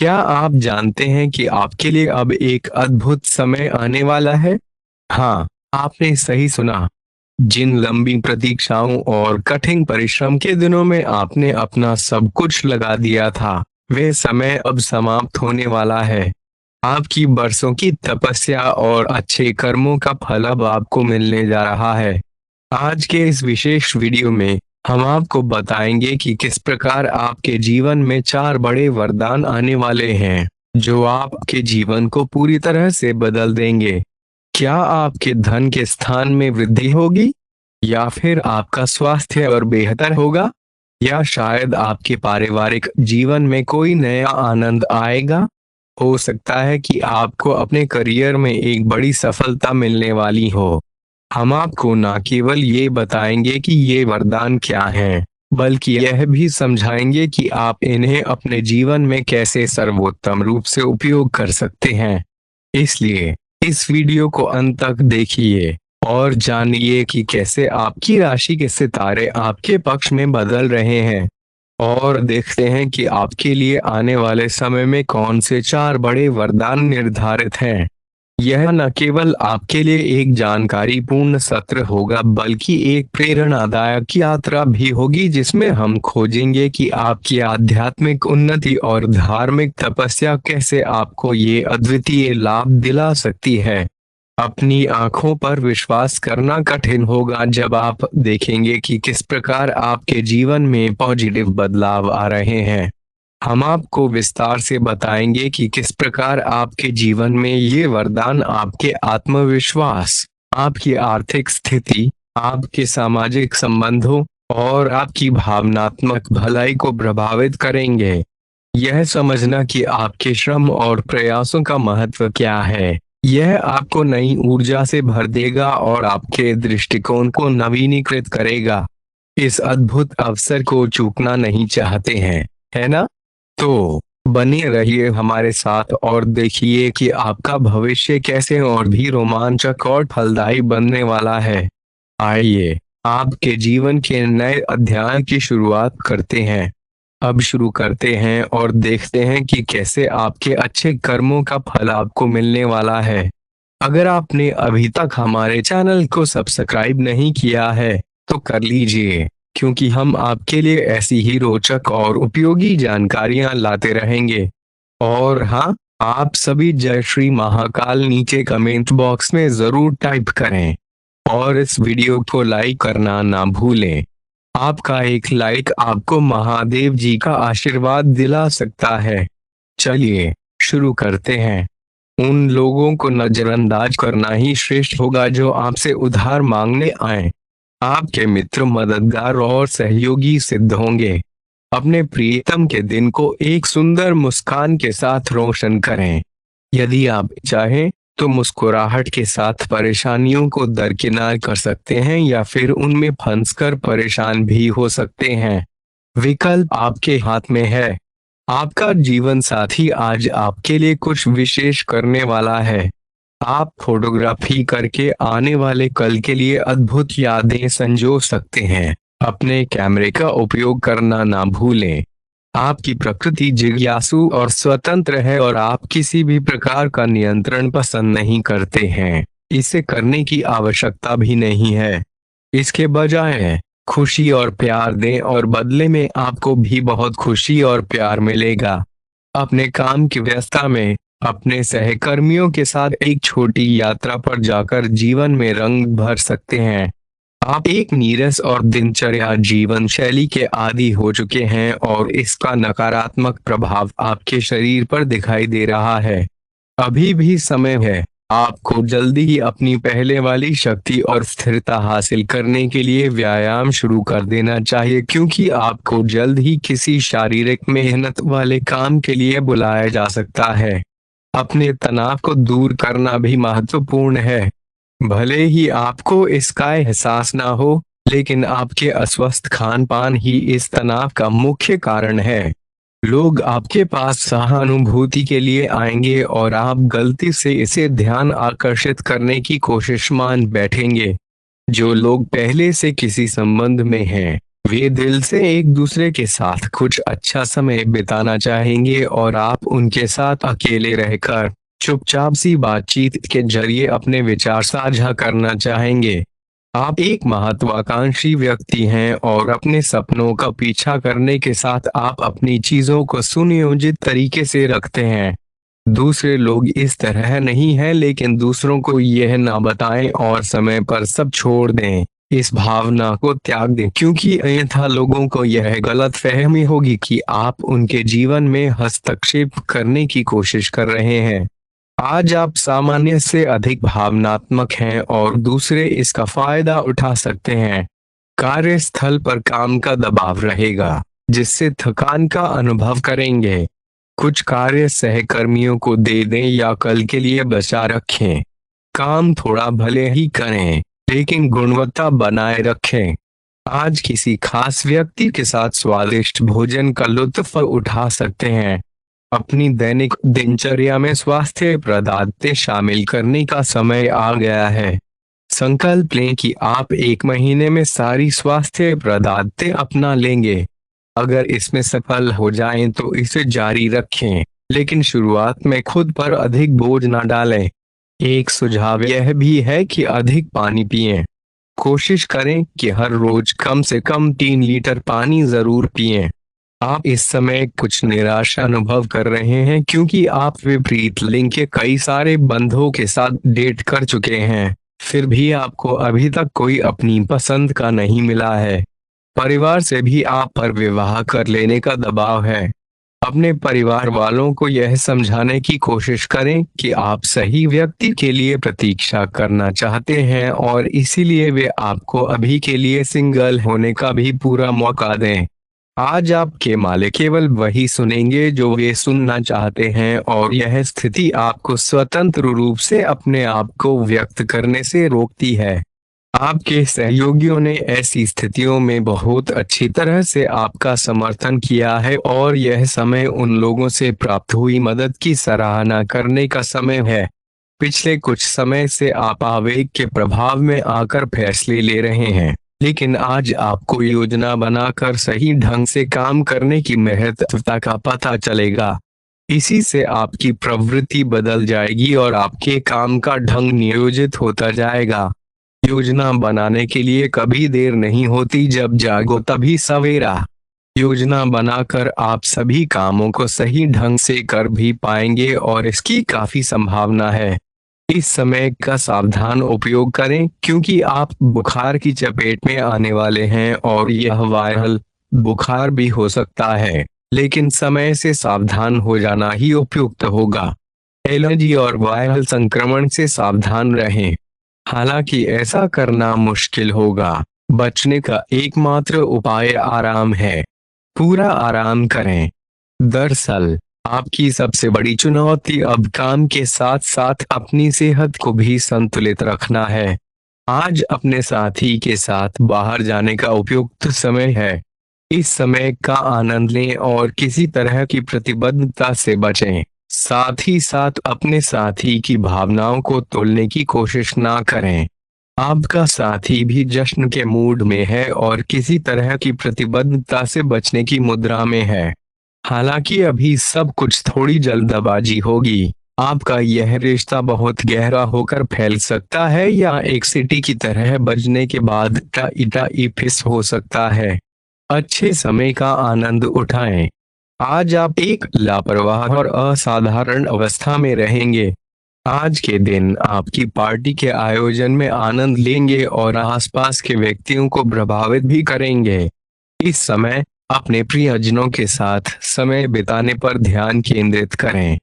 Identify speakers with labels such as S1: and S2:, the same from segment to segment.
S1: क्या आप जानते हैं कि आपके लिए अब एक अद्भुत समय आने वाला है? हाँ, आपने सही सुना। जिन लंबी प्रतीक्षाओं और कठिन परिश्रम के दिनों में आपने अपना सब कुछ लगा दिया था, वे समय अब समाप्त होने वाला है। आपकी बरसों की तपस्या और अच्छे कर्मों का फल अब आपको मिलने जा रहा है। आज के इस विशेष वीडियो में हम आपको बताएंगे कि किस प्रकार आपके जीवन में चार बड़े वरदान आने वाले हैं, जो आपके जीवन को पूरी तरह से बदल देंगे। क्या आपके धन के स्थान में वृद्धि होगी, या फिर आपका स्वास्थ्य और बेहतर होगा, या शायद आपके पारिवारिक जीवन में कोई नया आनंद आएगा। हो सकता है कि आपको अपने करियर में एक बड़ी सफलता मिलने वाली हो। हम आपको न केवल ये बताएंगे कि ये वरदान क्या हैं, बल्कि यह भी समझाएंगे कि आप इन्हें अपने जीवन में कैसे सर्वोत्तम रूप से उपयोग कर सकते हैं। इसलिए इस वीडियो को अंत तक देखिए और जानिए कि कैसे आपकी राशि के सितारे आपके पक्ष में बदल रहे हैं, और देखते हैं कि आपके लिए आने वाले समय में कौन से चार बड़े वरदान निर्धारित हैं। यह न केवल आपके लिए एक जानकारी पूर्ण सत्र होगा, बल्कि एक प्रेरणादायक यात्रा भी होगी, जिसमें हम खोजेंगे कि आपकी आध्यात्मिक उन्नति और धार्मिक तपस्या कैसे आपको ये अद्वितीय लाभ दिला सकती है। अपनी आंखों पर विश्वास करना कठिन होगा जब आप देखेंगे कि किस प्रकार आपके जीवन में पॉजिटिव बदलाव आ रहे हैं। हम आपको विस्तार से बताएंगे कि किस प्रकार आपके जीवन में ये वरदान आपके आत्मविश्वास, आपकी आर्थिक स्थिति, आपके सामाजिक संबंधों और आपकी भावनात्मक भलाई को प्रभावित करेंगे। यह समझना कि आपके श्रम और प्रयासों का महत्व क्या है, यह आपको नई ऊर्जा से भर देगा और आपके दृष्टिकोण को नवीनीकृत करेगा। इस अद्भुत अवसर को चूकना नहीं चाहते हैं, है ना? तो बने रहिए हमारे साथ और देखिए कि आपका भविष्य कैसे और भी रोमांचक और फलदायी बनने वाला है। आइए आपके जीवन के नए अध्याय की शुरुआत करते हैं। अब शुरू करते हैं और देखते हैं कि कैसे आपके अच्छे कर्मों का फल आपको मिलने वाला है। अगर आपने अभी तक हमारे चैनल को सब्सक्राइब नहीं किया है, तो कर लीजिए, क्योंकि हम आपके लिए ऐसी ही रोचक और उपयोगी जानकारियां लाते रहेंगे। और हाँ, आप सभी जय श्री महाकाल नीचे कमेंट बॉक्स में जरूर टाइप करें और इस वीडियो को लाइक करना ना भूलें। आपका एक लाइक आपको महादेव जी का आशीर्वाद दिला सकता है। चलिए शुरू करते हैं। उन लोगों को नजरअंदाज करना ही श्रेष्ठ होगा जो आपसे उधार मांगने आए। आपके मित्र मददगार और सहयोगी सिद्ध होंगे। अपने प्रियतम के दिन को एक सुंदर मुस्कान के साथ रोशन करें। यदि आप चाहें तो मुस्कुराहट के साथ परेशानियों को दरकिनार कर सकते हैं, या फिर उनमें फंसकर परेशान भी हो सकते हैं। विकल्प आपके हाथ में है। आपका जीवन साथी आज आपके लिए कुछ विशेष करने वाला है। आप फोटोग्राफी करके आने वाले कल के लिए अद्भुत यादें संजो सकते हैं। अपने कैमरे का उपयोग करना ना भूलें। आपकी प्रकृति जिज्ञासु और स्वतंत्र है और आप किसी भी प्रकार का नियंत्रण पसंद नहीं करते हैं। इसे करने की आवश्यकता भी नहीं है। इसके बजाय खुशी और प्यार दें और बदले में आपको भी बहुत खुशी और प्यार मिलेगा। अपने काम की व्यस्तता में अपने सहकर्मियों के साथ एक छोटी यात्रा पर जाकर जीवन में रंग भर सकते हैं। आप एक नीरस और दिनचर्या जीवन शैली के आदी हो चुके हैं और इसका नकारात्मक प्रभाव आपके शरीर पर दिखाई दे रहा है। अभी भी समय है। आपको जल्दी ही अपनी पहले वाली शक्ति और स्थिरता हासिल करने के लिए व्यायाम शुरू कर देना चाहिए, क्योंकि आपको जल्द ही किसी शारीरिक मेहनत वाले काम के लिए बुलाया जा सकता है। अपने तनाव को दूर करना भी महत्वपूर्ण है। भले ही आपको इसका एहसास ना हो, लेकिन आपके अस्वस्थ खान पान ही इस तनाव का मुख्य कारण है। लोग आपके पास सहानुभूति के लिए आएंगे और आप गलती से इसे ध्यान आकर्षित करने की कोशिश मान बैठेंगे। जो लोग पहले से किसी संबंध में हैं, वे दिल से एक दूसरे के साथ कुछ अच्छा समय बिताना चाहेंगे और आप उनके साथ अकेले रहकर चुपचाप सी बातचीत के जरिए अपने विचार साझा करना चाहेंगे। आप एक महत्वाकांक्षी व्यक्ति हैं और अपने सपनों का पीछा करने के साथ आप अपनी चीजों को सुनियोजित तरीके से रखते हैं। दूसरे लोग इस तरह नहीं है, लेकिन दूसरों को यह ना बताएं और समय पर सब छोड़ दें। इस भावना को त्याग दें, क्योंकि अन्यथा लोगों को यह गलत फहमी होगी कि आप उनके जीवन में हस्तक्षेप करने की कोशिश कर रहे हैं। आज आप सामान्य से अधिक भावनात्मक हैं और दूसरे इसका फायदा उठा सकते हैं। कार्यस्थल पर काम का दबाव रहेगा, जिससे थकान का अनुभव करेंगे। कुछ कार्य सहकर्मियों को दे दें या कल के लिए बचा रखें। काम थोड़ा भले ही करें, लेकिन गुणवत्ता बनाए रखें। आज किसी खास व्यक्ति के साथ स्वादिष्ट भोजन का लुत्फ उठा सकते हैं। अपनी दैनिक दिनचर्या में स्वास्थ्य प्रदाते शामिल करने का समय आ गया है। संकल्प लें कि आप 1 महीने में सारी स्वास्थ्य प्रदाते अपना लेंगे। अगर इसमें सफल हो जाएं तो इसे जारी रखें, लेकिन शुरुआत में खुद पर अधिक बोझ न डालें। एक सुझाव यह भी है कि अधिक पानी पिएं। कोशिश करें कि हर रोज कम से कम 3 लीटर पानी जरूर पिएं। आप इस समय कुछ निराश अनुभव कर रहे हैं क्योंकि आप विपरीत लिंग के कई सारे बंधुओं के साथ डेट कर चुके हैं, फिर भी आपको अभी तक कोई अपनी पसंद का नहीं मिला है। परिवार से भी आप पर विवाह कर लेने का दबाव है। अपने परिवार वालों को यह समझाने की कोशिश करें कि आप सही व्यक्ति के लिए प्रतीक्षा करना चाहते हैं और इसीलिए वे आपको अभी के लिए सिंगल होने का भी पूरा मौका दें। आज आपके मालिक केवल वही सुनेंगे जो वे सुनना चाहते हैं और यह स्थिति आपको स्वतंत्र रूप से अपने आप को व्यक्त करने से रोकती है। आपके सहयोगियों ने ऐसी स्थितियों में बहुत अच्छी तरह से आपका समर्थन किया है और यह समय उन लोगों से प्राप्त हुई मदद की सराहना करने का समय है। पिछले कुछ समय से आप आवेग के प्रभाव में आकर फैसले ले रहे हैं, लेकिन आज आपको योजना बनाकर सही ढंग से काम करने की महत्वता का पता चलेगा। इसी से आपकी प्रवृत्ति बदल जाएगी और आपके काम का ढंग नियोजित होता जाएगा। योजना बनाने के लिए कभी देर नहीं होती, जब जागो तभी सवेरा। योजना बनाकर आप सभी कामों को सही ढंग से कर भी पाएंगे और इसकी काफी संभावना है। इस समय का सावधान उपयोग करें, क्योंकि आप बुखार की चपेट में आने वाले हैं और यह वायरल बुखार भी हो सकता है, लेकिन समय से सावधान हो जाना ही उपयुक्त होगा। एलर्जी और वायरल संक्रमण से सावधान रहें। हालांकि ऐसा करना मुश्किल होगा। बचने का एकमात्र उपाय आराम है। पूरा आराम करें। दरअसल आपकी सबसे बड़ी चुनौती अब काम के साथ साथ अपनी सेहत को भी संतुलित रखना है। आज अपने साथी के साथ बाहर जाने का उपयुक्त समय है। इस समय का आनंद लें और किसी तरह की प्रतिबद्धता से बचें। साथ ही साथ अपने साथी की भावनाओं को तोड़ने की कोशिश ना करें। आपका साथी भी जश्न के मूड में है और किसी तरह की प्रतिबद्धता से बचने की मुद्रा में है। हालांकि अभी सब कुछ थोड़ी जल्दबाजी होगी। आपका यह रिश्ता बहुत गहरा होकर फैल सकता है या एक सीटी की तरह बजने के बाद टाई फिस हो सकता है। अच्छे समय का आनंद उठाएं। आज आप एक लापरवाह और असाधारण अवस्था में रहेंगे। आज के दिन आपकी पार्टी के आयोजन में आनंद लेंगे और आसपास के व्यक्तियों को प्रभावित भी करेंगे। इस समय अपने प्रियजनों के साथ समय बिताने पर ध्यान केंद्रित करें।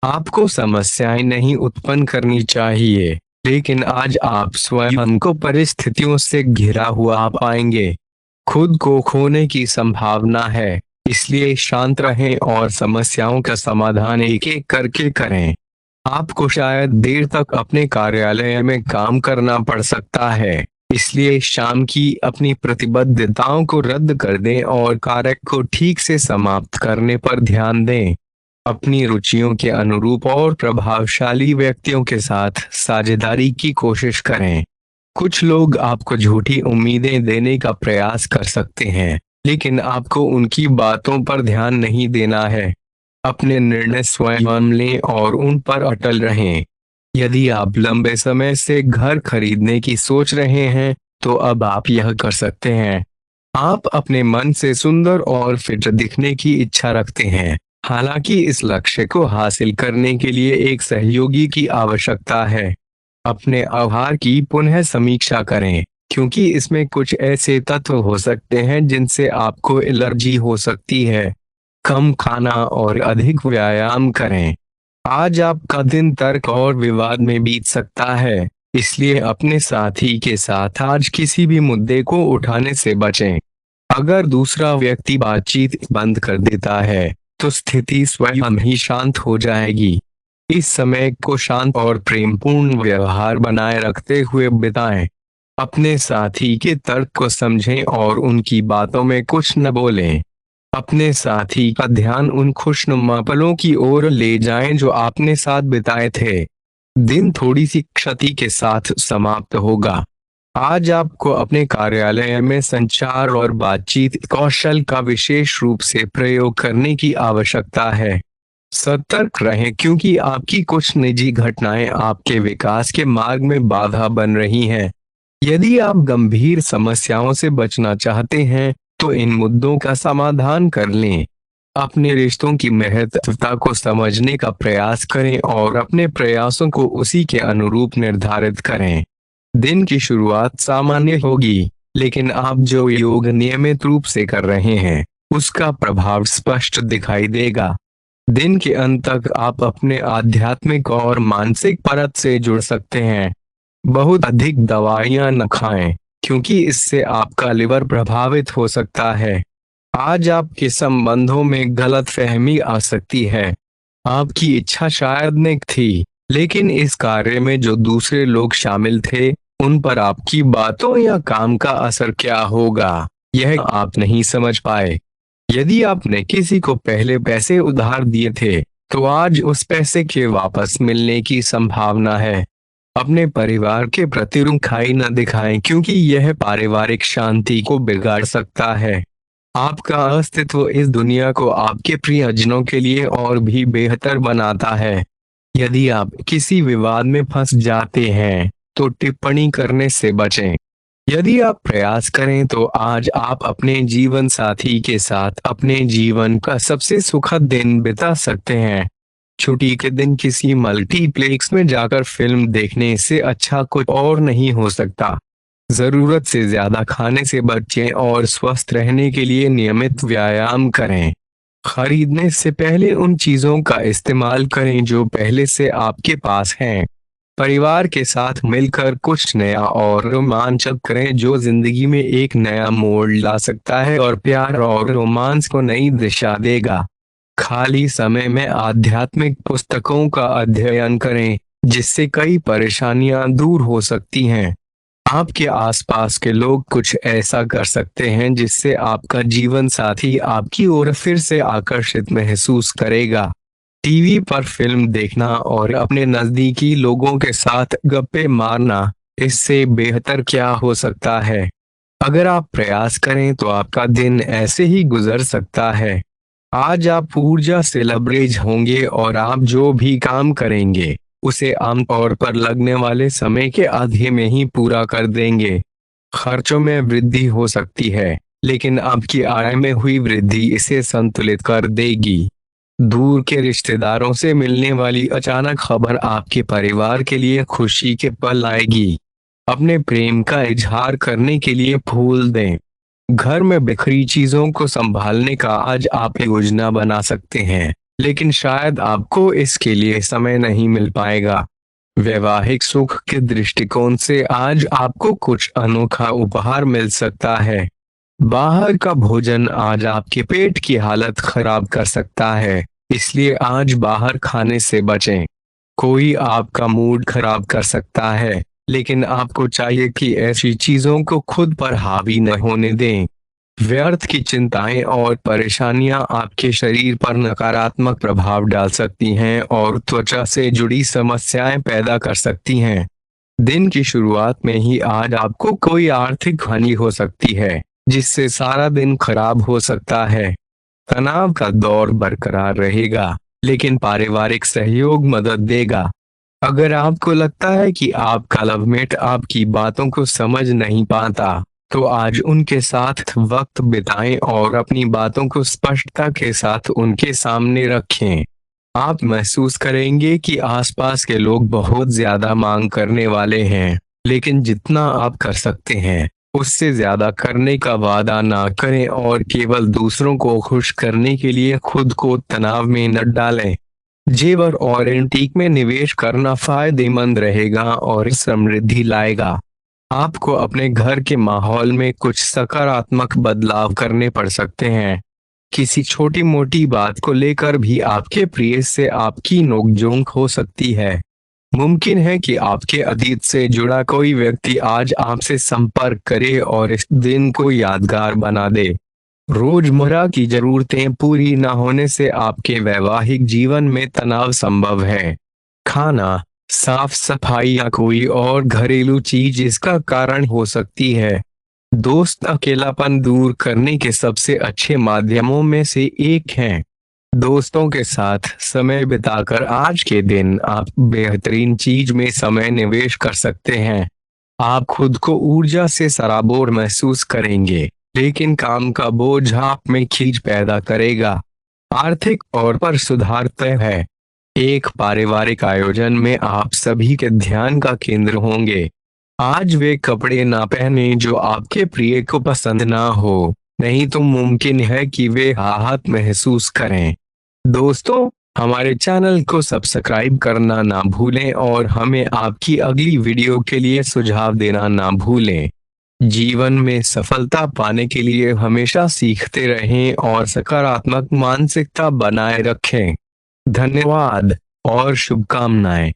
S1: आपको समस्याएं नहीं उत्पन्न करनी चाहिए, लेकिन आज आप स्वयं को परिस्थितियों से घिरा हुआ पाएंगे। खुद को खोने की संभावना है, इसलिए शांत रहें और समस्याओं का समाधान एक एक करके करें। आपको शायद देर तक अपने कार्यालय में काम करना पड़ सकता है, इसलिए शाम की अपनी प्रतिबद्धताओं को रद्द कर दें और कार्य को ठीक से समाप्त करने पर ध्यान दें। अपनी रुचियों के अनुरूप और प्रभावशाली व्यक्तियों के साथ साझेदारी की कोशिश करें। कुछ लोग आपको झूठी उम्मीदें देने का प्रयास कर सकते हैं, लेकिन आपको उनकी बातों पर ध्यान नहीं देना है। अपने निर्णय स्वयं लें और उन पर अटल रहें। यदि आप लंबे समय से घर खरीदने की सोच रहे हैं, तो अब आप यह कर सकते हैं। आप अपने मन से सुंदर और फिट दिखने की इच्छा रखते हैं। हालांकि इस लक्ष्य को हासिल करने के लिए एक सहयोगी की आवश्यकता है। अपने आहार की पुनः समीक्षा करें, क्योंकि इसमें कुछ ऐसे तत्व हो सकते हैं जिनसे आपको एलर्जी हो सकती है। कम खाना और अधिक व्यायाम करें। आज आपका दिन तर्क और विवाद में बीत सकता है, इसलिए अपने साथी के साथ आज किसी भी मुद्दे को उठाने से बचें। अगर दूसरा व्यक्ति बातचीत बंद कर देता है, तो स्थिति स्वयं ही शांत हो जाएगी। इस समय को शांत और प्रेमपूर्ण व्यवहार बनाए रखते हुए बिताएं। अपने साथी के तर्क को समझें और उनकी बातों में कुछ न बोलें। अपने साथी का ध्यान उन खुशनुमा पलों की ओर ले जाएं जो आपने साथ बिताए थे। दिन थोड़ी सी क्षति के साथ समाप्त होगा। आज आपको अपने कार्यालय में संचार और बातचीत कौशल का विशेष रूप से प्रयोग करने की आवश्यकता है। सतर्क रहें, क्योंकि आपकी कुछ निजी घटनाएं आपके विकास के मार्ग में बाधा बन रही हैं। यदि आप गंभीर समस्याओं से बचना चाहते हैं, तो इन मुद्दों का समाधान कर लें। अपने रिश्तों की महत्वता को समझने का प्रयास करें और अपने प्रयासों को उसी के अनुरूप निर्धारित करें। दिन की शुरुआत सामान्य होगी, लेकिन आप जो योग नियमित रूप से कर रहे हैं, उसका प्रभाव स्पष्ट दिखाई देगा। दिन के अंत तक आप अपने आध्यात्मिक और मानसिक परत से जुड़ सकते हैं। बहुत अधिक दवाइयां न खाएं, क्योंकि इससे आपका लिवर प्रभावित हो सकता है। आज आपके संबंधों में गलतफहमी आ सकती है। आपकी इच्छा शायद नेक थी, लेकिन इस कार्य में जो दूसरे लोग शामिल थे, उन पर आपकी बातों या काम का असर क्या होगा, यह आप नहीं समझ पाए। यदि आपने किसी को पहले पैसे उधार दिए थे, तो आज उस पैसे के वापस मिलने की संभावना है। अपने परिवार के प्रति रुखाई न दिखाएं, क्योंकि यह पारिवारिक शांति को बिगाड़ सकता है। आपका अस्तित्व इस दुनिया को आपके प्रियजनों के लिए और भी बेहतर बनाता है। यदि आप किसी विवाद में फंस जाते हैं, तो टिप्पणी करने से बचें। यदि आप प्रयास करें, तो आज आप अपने जीवन साथी के साथ अपने जीवन का सबसे सुखद दिन बिता सकते हैं। छुट्टी के दिन किसी मल्टीप्लेक्स में जाकर फिल्म देखने से अच्छा कुछ और नहीं हो सकता। जरूरत से ज्यादा खाने से बचें और स्वस्थ रहने के लिए नियमित व्यायाम करें। खरीदने से पहले उन चीजों का इस्तेमाल करें जो पहले से आपके पास हैं। परिवार के साथ मिलकर कुछ नया और रोमांचक करें, जो जिंदगी में एक नया मोड़ ला सकता है और प्यार और रोमांस को नई दिशा देगा। खाली समय में आध्यात्मिक पुस्तकों का अध्ययन करें, जिससे कई परेशानियां दूर हो सकती हैं। आपके आसपास के लोग कुछ ऐसा कर सकते हैं जिससे आपका जीवन साथी आपकी ओर फिर से आकर्षित महसूस करेगा। टीवी पर फिल्म देखना और अपने नजदीकी लोगों के साथ गप्पे मारना, इससे बेहतर क्या हो सकता है। अगर आप प्रयास करें, तो आपका दिन ऐसे ही गुजर सकता है। आज आप ऊर्जा से लबरेज होंगे और आप जो भी काम करेंगे, उसे आमतौर पर लगने वाले समय के आधे में ही पूरा कर देंगे। खर्चों में वृद्धि हो सकती है, लेकिन आपकी आय में हुई वृद्धि इसे संतुलित कर देगी। दूर के रिश्तेदारों से मिलने वाली अचानक खबर आपके परिवार के लिए खुशी के पल लाएगी। अपने प्रेम का इजहार करने के लिए फूल दें। घर में बिखरी चीजों को संभालने का आज आप योजना बना सकते हैं, लेकिन शायद आपको इसके लिए समय नहीं मिल पाएगा। वैवाहिक सुख के दृष्टिकोण से आज आपको कुछ अनोखा उपहार मिल सकता है। बाहर का भोजन आज आपके पेट की हालत खराब कर सकता है, इसलिए आज बाहर खाने से बचें। कोई आपका मूड खराब कर सकता है, लेकिन आपको चाहिए कि ऐसी चीजों को खुद पर हावी न होने दें। व्यर्थ की चिंताएं और परेशानियां आपके शरीर पर नकारात्मक प्रभाव डाल सकती हैं और त्वचा से जुड़ी समस्याएं पैदा कर सकती हैं। दिन की शुरुआत में ही आज आपको कोई आर्थिक हानि हो सकती है। जिससे सारा दिन खराब हो सकता है। तनाव का दौर बरकरार रहेगा, लेकिन पारिवारिक सहयोग मदद देगा। अगर आपको लगता है कि आपका लवमेट आपकी बातों को समझ नहीं पाता, तो आज उनके साथ वक्त बिताएं और अपनी बातों को स्पष्टता के साथ उनके सामने रखें। आप महसूस करेंगे कि आसपास के लोग बहुत ज्यादा मांग करने वाले हैं, लेकिन जितना आप कर सकते हैं उससे ज्यादा करने का वादा ना करें और केवल दूसरों को खुश करने के लिए खुद को तनाव में न डालें। जेवर और एंटीक में निवेश करना फायदेमंद रहेगा और समृद्धि लाएगा। आपको अपने घर के माहौल में कुछ सकारात्मक बदलाव करने पड़ सकते हैं। किसी छोटी मोटी बात को लेकर भी आपके प्रिय से आपकी नोकझोंक हो सकती है। मुमकिन है कि आपके अतीत से जुड़ा कोई व्यक्ति आज आपसे संपर्क करे और इस दिन को यादगार बना दे। रोजमर्रा की जरूरतें पूरी न होने से आपके वैवाहिक जीवन में तनाव संभव है। खाना, साफ सफाई या कोई और घरेलू चीज इसका कारण हो सकती है। दोस्त अकेलापन दूर करने के सबसे अच्छे माध्यमों में से एक हैं। दोस्तों के साथ समय बिताकर आज के दिन आप बेहतरीन चीज में समय निवेश कर सकते हैं। आप खुद को ऊर्जा से सराबोर महसूस करेंगे, लेकिन काम का बोझ आप में खींच पैदा करेगा। आर्थिक तौर पर सुधार तय है। एक पारिवारिक आयोजन में आप सभी के ध्यान का केंद्र होंगे। आज वे कपड़े ना पहने जो आपके प्रिय को पसंद ना हो, नहीं तो मुमकिन है कि वे आहत महसूस करें। दोस्तों, हमारे चैनल को सब्सक्राइब करना ना भूलें और हमें आपकी अगली वीडियो के लिए सुझाव देना ना भूलें। जीवन में सफलता पाने के लिए हमेशा सीखते रहें और सकारात्मक मानसिकता बनाए रखें। धन्यवाद और शुभकामनाएं।